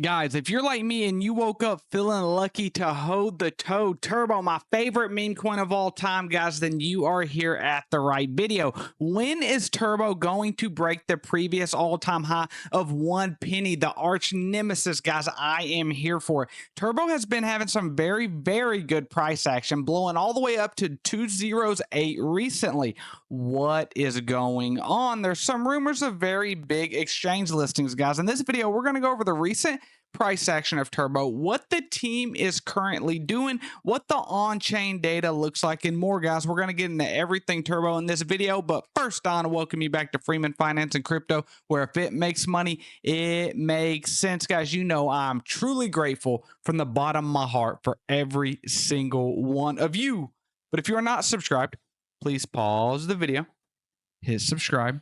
Guys, if you're like me and you woke up feeling lucky to hold the toad turbo, my favorite meme coin of all time, guys, then you are here at the right video. When is turbo going to break the previous all-time high of 1 penny? The arch nemesis, guys, I am here for it. Turbo has been having some very good price action, blowing all the way up to 208 recently. What is going on? There's some rumors of very big exchange listings, guys. In this video, we're going to go over the recent price action of turbo, what the team is currently doing, what the on-chain data looks like, and more, guys. We're going to get into everything turbo in this video, but first, I want to welcome you back to Freeman Finance and Crypto, where if it makes money, it makes sense. Guys, you know I'm truly grateful from the bottom of my heart for every single one of you. But if you are not subscribed, please pause the video, hit subscribe,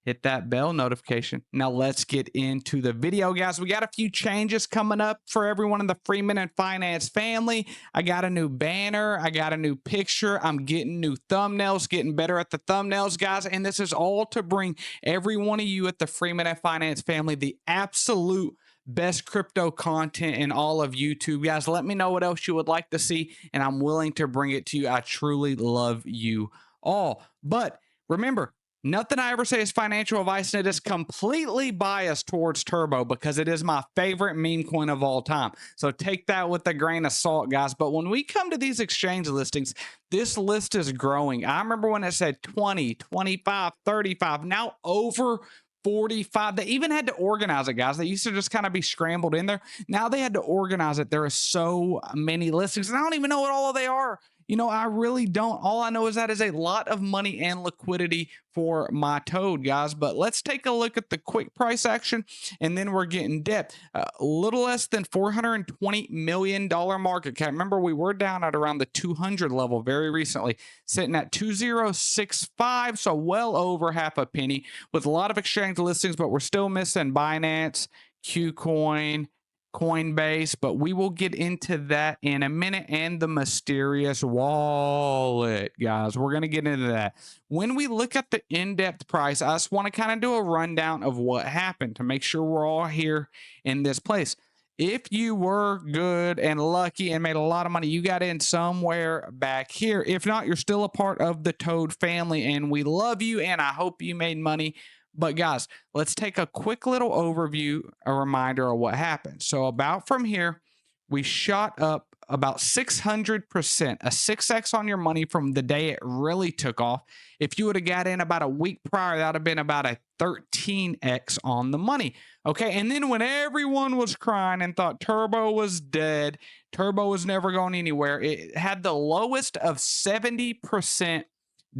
hit that bell notification. Now let's get into the video, guys. We got a few changes coming up for everyone in the Freeman and Finance family. I got a new banner. I got a new picture. I'm getting new thumbnails, getting better at the thumbnails, guys. And this is all to bring every one of you at the Freeman and Finance family the absolute best crypto content in all of YouTube. Guys, let me know what else you would like to see, and I'm willing to bring it to you. I truly love you all. But remember, nothing I ever say is financial advice, and it is completely biased towards turbo because it is my favorite meme coin of all time. So take that with a grain of salt, guys. But when we come to these exchange listings, this list is growing. I remember when it said 20, 25, 35, now over 45. They even had to organize it, guys. They used to just kind of be scrambled in there. Now they had to organize it. There are so many listings, and I don't even know what all of they are. You know, I really don't. All I know is that is a lot of money and liquidity for my toad, guys. But let's take a look at the quick price action, and then we're getting depth. A little less than $420 million market cap. Remember, we were down at around the 200 level very recently, sitting at 2065, so well over half a penny, with a lot of exchange listings, but we're still missing Binance, Qcoin, Coinbase, but we will get into that in a minute, and the mysterious wallet, guys. We're going to get into that. When we look at the in-depth price, I just want to kind of do a rundown of what happened to make sure we're all here in this place. If you were good and lucky and made a lot of money, you got in somewhere back here. If not, you're still a part of the Toad family, and we love you, and I hope you made money. But guys, let's take a quick little overview, a reminder of what happened. So about from here, we shot up about 600%, a 6x on your money from the day it really took off. If you would have got in about a week prior, that would have been about a 13x on the money. Okay, and then when everyone was crying and thought Turbo was dead, Turbo was never going anywhere, it had the lowest of 70%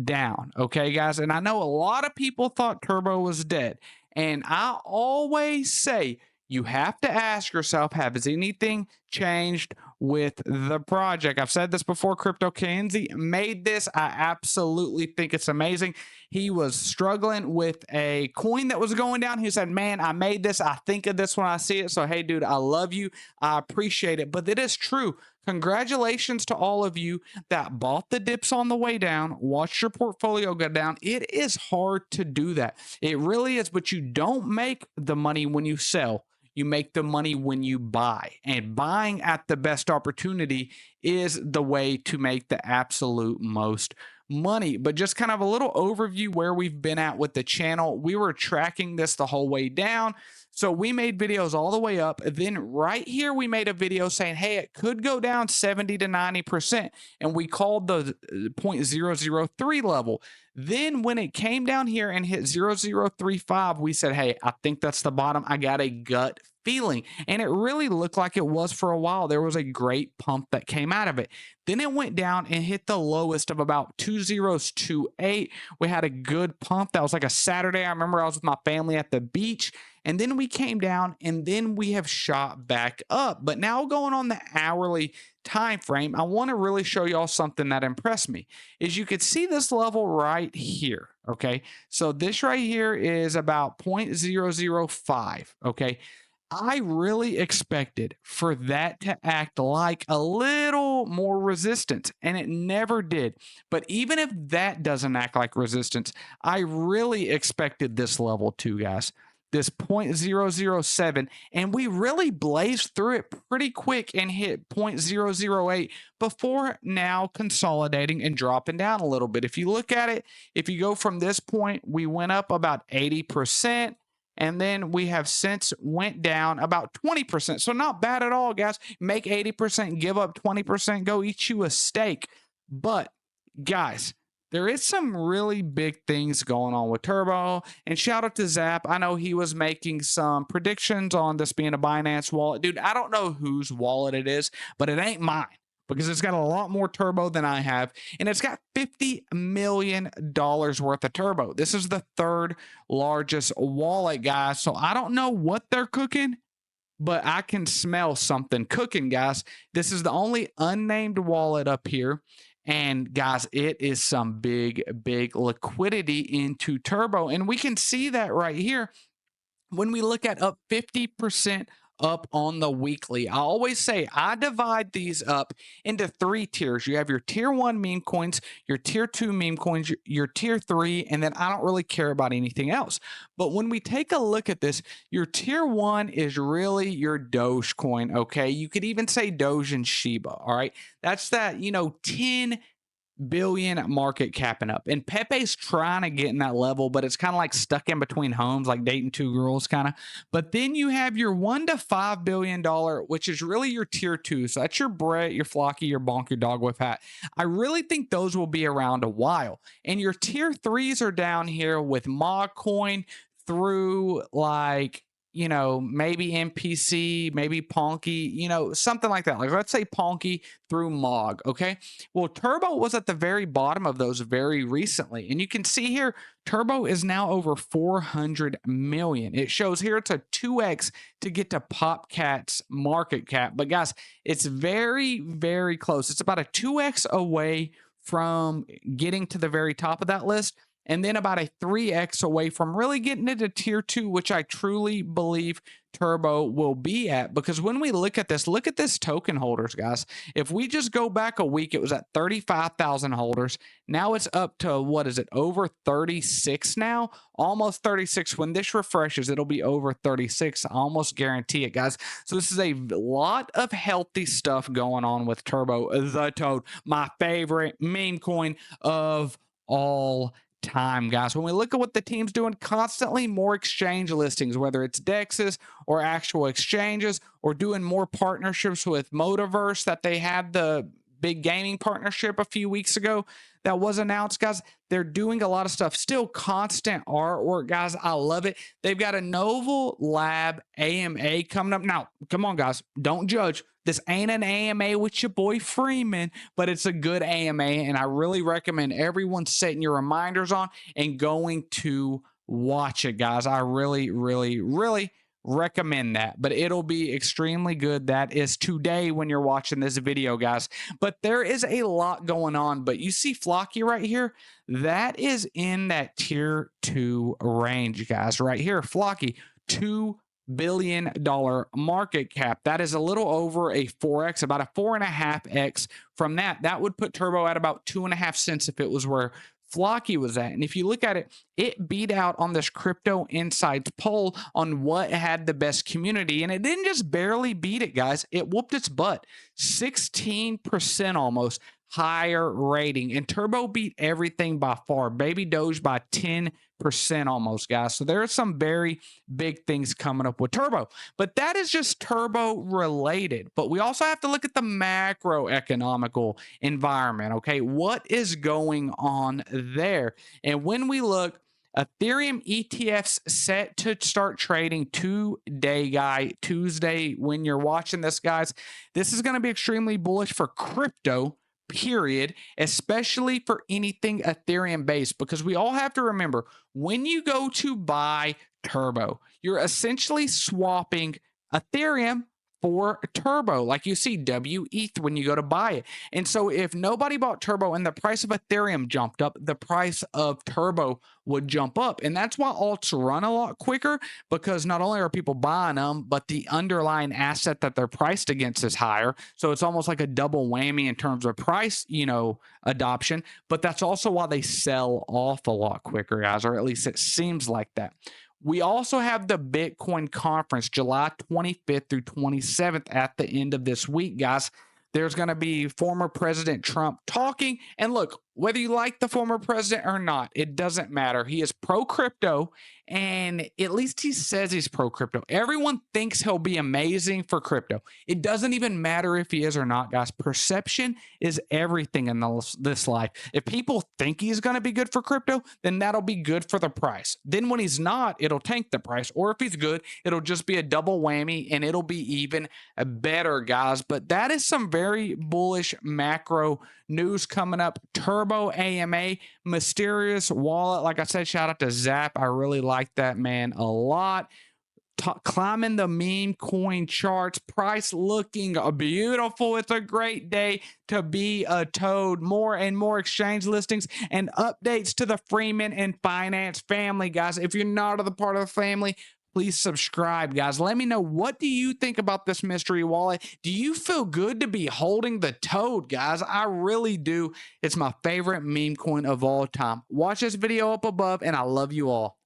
down. Okay, guys. And I know a lot of people thought Turbo was dead. And I always say you have to ask yourself, has anything changed with the project? I've said this before. Crypto Kenzie made this. I absolutely think it's amazing. He was struggling with a coin that was going down. He said, man, I made this. I think of this when I see it. So, hey, dude, I love you. I appreciate it. But it is true. Congratulations to all of you that bought the dips on the way down, watched your portfolio go down. It is hard to do that. It really is, but you don't make the money when you sell. You make the money when you buy, and buying at the best opportunity is the way to make the absolute most money. But just kind of a little overview where we've been at with the channel. We were tracking this the whole way down. So we made videos all the way up. Then right here, we made a video saying, hey, it could go down 70 to 90%. And we called the 0.003 level. Then when it came down here and hit 0.035, we said, hey, I think that's the bottom. I got a gut feeling. And it really looked like it was for a while. There was a great pump that came out of it. Then it went down and hit the lowest of about 2028. We had a good pump. That was like a Saturday. I remember I was with my family at the beach. And then we came down, and then we have shot back up. But now going on the hourly time frame, I want to really show y'all something that impressed me. Is you could see this level right here. Okay, so this right here is about 0.005. Okay, I really expected for that to act like a little more resistance, and it never did. But even if that doesn't act like resistance, I really expected this level too, guys. this 0.007, and we really blazed through it pretty quick and hit 0.008 before now consolidating and dropping down a little bit. If you look at it, if you go from this point, we went up about 80%. And then we have since went down about 20%. So not bad at all, guys. Make 80%, give up 20%, go eat you a steak. But guys, there is some really big things going on with Turbo. And shout out to Zap. I know he was making some predictions on this being a Binance wallet. Dude, I don't know whose wallet it is, but it ain't mine, because it's got a lot more turbo than I have, and it's got $50 million worth of turbo. This is the third largest wallet, guys. So I don't know what they're cooking, but I can smell something cooking, guys. This is the only unnamed wallet up here. And guys, it is some big liquidity into turbo. And we can see that right here when we look at up 50% up on the weekly. I always say I divide these up into 3 tiers. You have your tier 1 meme coins, your tier 2 meme coins, your tier 3, and then I don't really care about anything else. But when we take a look at this, your tier 1 is really your Dogecoin, okay? You could even say Doge and Shiba, all right? That's that, 10 billion market capping up, and Pepe's trying to get in that level, but it's kind of like stuck in between homes, like dating 2 girls kind of. But then you have your $1 to $5 billion, which is really your tier 2. So that's your Brett, your Flocky, your Bonk, your Dog with Hat. I really think those will be around a while. And your tier 3s are down here with Mogcoin through like, maybe MPC, maybe Ponky, something like that. Like, let's say Ponky through Mog, okay? Well, Turbo was at the very bottom of those very recently. And you can see here, Turbo is now over 400 million. It shows here it's a 2x to get to Popcat's market cap. But guys, it's very close. It's about a 2x away from getting to the very top of that list, and then about a 3x away from really getting into tier 2, which I truly believe Turbo will be at. Because when we look at this token holders, guys. If we just go back a week, it was at 35,000 holders. Now it's up to, what is it, over 36 now? Almost 36. When this refreshes, it'll be over 36. I almost guarantee it, guys. So this is a lot of healthy stuff going on with Turbo the Toad, my favorite meme coin of all time, guys. When we look at what the team's doing, constantly more exchange listings, whether it's dexes or actual exchanges, or doing more partnerships with Motiverse, that they had the big gaming partnership a few weeks ago that was announced, guys. They're doing a lot of stuff. Still constant artwork, guys. I love it. They've got a Novel Lab AMA coming up. Now, come on, guys. Don't judge. This ain't an AMA with your boy Freeman, but it's a good AMA, and I really recommend everyone setting your reminders on and going to watch it, guys. I really recommend that, but it'll be extremely good. That is today when you're watching this video, guys. But there is a lot going on. But you see Flocky right here, that is in that tier 2 range, guys. Right here, Flocky, $2 billion market cap. That is a little over a 4x, about a 4.5x from that. That would put Turbo at about 2.5 cents if it was where Flocky was at. And if you look at it, it beat out on this Crypto Insights poll on what had the best community. And it didn't just barely beat it, guys. It whooped its butt. 16% almost higher rating. And Turbo beat everything by far. Baby Doge by 10% almost, guys. So there are some very big things coming up with Turbo. But that is just Turbo related. But we also have to look at the macroeconomical environment, okay? What is going on there? And when we look, Ethereum ETFs set to start trading Tuesday when you're watching this, guys. This is going to be extremely bullish for crypto, period, especially for anything Ethereum based, because we all have to remember, when you go to buy Turbo, you're essentially swapping Ethereum for Turbo, like you see WETH when you go to buy it. And so if nobody bought Turbo and the price of Ethereum jumped up, the price of Turbo would jump up. And that's why alts run a lot quicker, because not only are people buying them, but the underlying asset that they're priced against is higher. So it's almost like a double whammy in terms of price, adoption. But that's also why they sell off a lot quicker, guys, or at least it seems like that. We also have the Bitcoin conference July 25th through 27th at the end of this week, guys. There's going to be former President Trump talking. And look, whether you like the former president or not, it doesn't matter. He is pro crypto, and at least he says he's pro crypto. Everyone thinks he'll be amazing for crypto. It doesn't even matter if he is or not, guys. Perception is everything in this life. If people think he's going to be good for crypto, then that'll be good for the price. Then when he's not, it'll tank the price. Or if he's good, it'll just be a double whammy, and it'll be even better, guys. But that is some very bullish macro news coming up. Turbo AMA, mysterious wallet. Like I said, shout out to Zap. I really like that man a lot. Climbing the meme coin charts, price looking beautiful. It's a great day to be a toad. More and more exchange listings and updates to the Freeman and Finance family, guys. If you're not a part of the family, please subscribe, guys. Let me know, what do you think about this mystery wallet? Do you feel good to be holding the toad, guys? I really do. It's my favorite meme coin of all time. Watch this video up above, and I love you all.